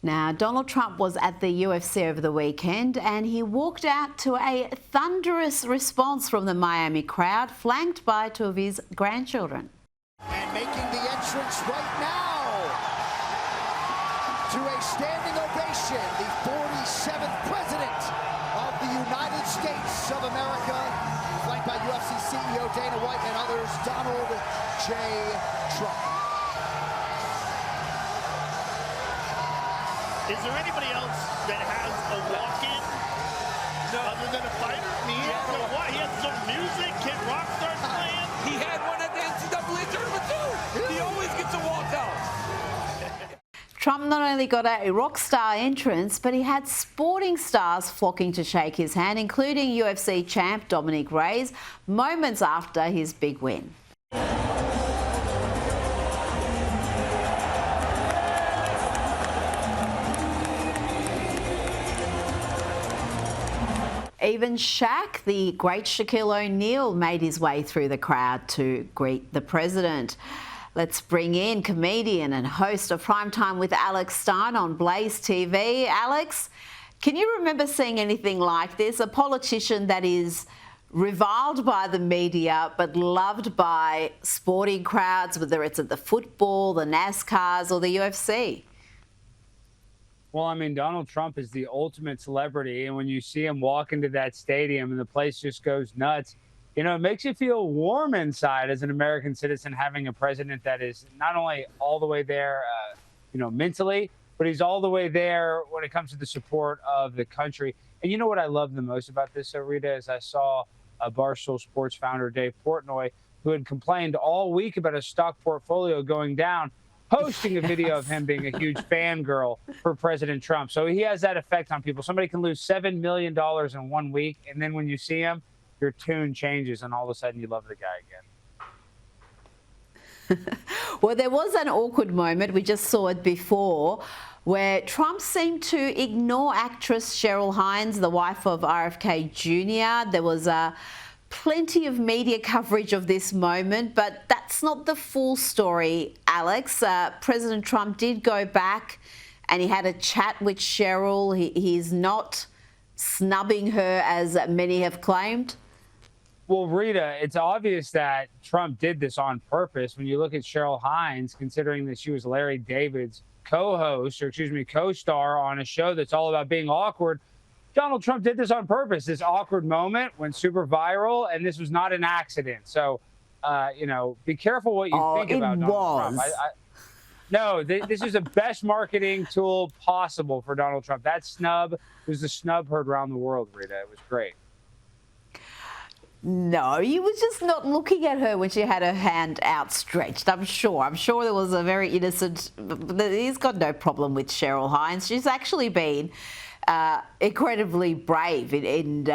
Now, Donald Trump was at the UFC over the weekend and he walked out to a thunderous response from the Miami crowd, flanked by two of his grandchildren. And making the entrance right now to a standing ovation, the 47th President of the United States of America, flanked by UFC CEO Dana White and others, Donald J. Trump. Is there anybody else that has a walk-in other than a fighter? I mean, he has some music. Can rock stars playing? He had one at the NCAA tournament too. He always gets a walkout. Trump not only got a rock star entrance, but he had sporting stars flocking to shake his hand, including UFC champ Dominic Reyes, moments after his big win. Even Shaq, the great Shaquille O'Neal, made his way through the crowd to greet the president. Let's bring in comedian and host of Primetime with Alex Stein on Blaze TV. Alex, can you remember seeing anything like this? A politician that is reviled by the media but loved by sporting crowds, whether it's at the football, the NASCARs or the UFC? Well, I mean, Donald Trump is the ultimate celebrity, and when you see him walk into that stadium and the place just goes nuts, you know, it makes you feel warm inside as an American citizen, having a president that is not only all the way there, mentally, but he's all the way there when it comes to the support of the country. And you know what I love the most about this, Rita, is I saw Barstool Sports founder Dave Portnoy, who had complained all week about his stock portfolio going down, posting a video of him being a huge fangirl for President Trump. So he has that effect on people. Somebody can lose $7 million in 1 week, and then when you see him, your tune changes, and all of a sudden you love the guy again. Well, there was an awkward moment, we just saw it before, where Trump seemed to ignore actress Cheryl Hines, the wife of RFK Jr. There was plenty of media coverage of this moment, but that's not the full story, Alex. President Trump did go back and he had a chat with Cheryl. He's not snubbing her as many have claimed. Well, Rita, it's obvious that Trump did this on purpose. When you look at Cheryl Hines, considering that she was Larry David's co-star on a show that's all about being awkward, Donald Trump did this on purpose. This awkward moment went super viral, and this was not an accident. So, be careful what you think about Donald Trump. No, this is the best marketing tool possible for Donald Trump. That snub was the snub heard around the world, Rita. It was great. No, he was just not looking at her when she had her hand outstretched. I'm sure there was a very innocent. He's got no problem with Cheryl Hines. She's actually been incredibly brave in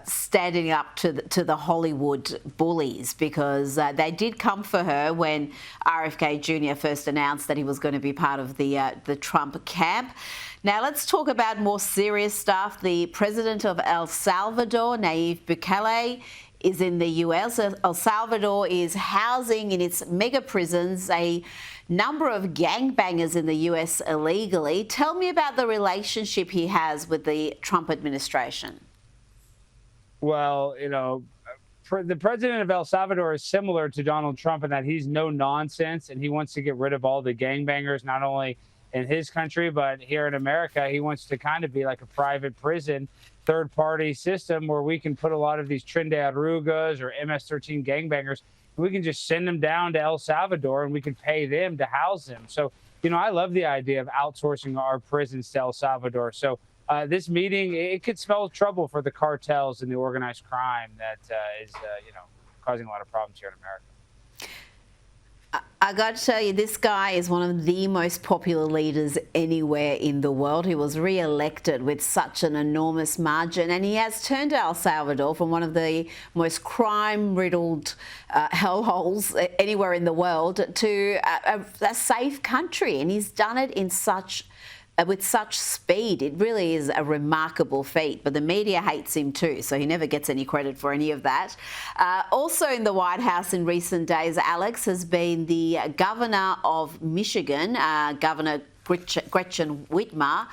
standing up to the Hollywood bullies, because they did come for her when RFK Jr. first announced that he was going to be part of the Trump camp. Now let's talk about more serious stuff. The president of El Salvador, Nayib Bukele, is in the US. El Salvador is housing in its mega prisons a number of gangbangers in the US illegally. Tell me about the relationship he has with the Trump administration. Well, the president of El Salvador is similar to Donald Trump in that he's no nonsense, and he wants to get rid of all the gangbangers, not only in his country, but here in America. He wants to kind of be like a private prison, third-party system where we can put a lot of these Trinidad Rugas or MS-13 gangbangers. We can just send them down to El Salvador and we can pay them to house them. So, I love the idea of outsourcing our prisons to El Salvador. So this meeting, it could spell trouble for the cartels and the organized crime that is, causing a lot of problems here in America. I got to tell you, this guy is one of the most popular leaders anywhere in the world. He was re-elected with such an enormous margin, and he has turned El Salvador from one of the most crime-riddled hellholes anywhere in the world to a safe country, and he's done it in with such speed. It really is a remarkable feat, but the media hates him too, so he never gets any credit for any of that. Also in the White House in recent days, Alex, has been the governor of Michigan, Governor Gretchen Whitmer.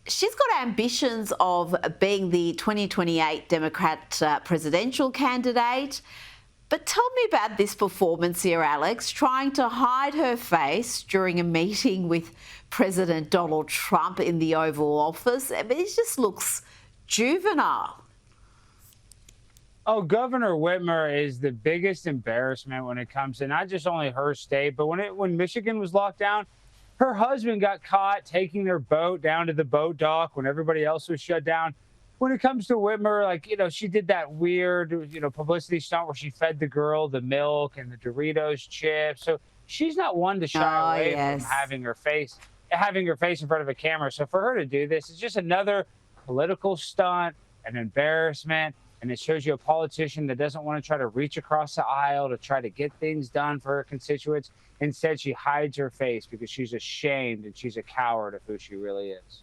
She's got ambitions of being the 2028 Democrat presidential candidate. But tell me about this performance here, Alex, trying to hide her face during a meeting with President Donald Trump in the Oval Office. I mean, it just looks juvenile. Oh, Governor Whitmer is the biggest embarrassment when it comes to not just only her state, but when Michigan was locked down, her husband got caught taking their boat down to the boat dock when everybody else was shut down. When it comes to Whitmer, like, you know, she did that weird, publicity stunt where she fed the girl the milk and the Doritos chips. So she's not one to shy away from having her face in front of a camera. So for her to do this is just another political stunt, an embarrassment. And it shows you a politician that doesn't want to try to reach across the aisle to try to get things done for her constituents. Instead, she hides her face because she's ashamed and she's a coward of who she really is.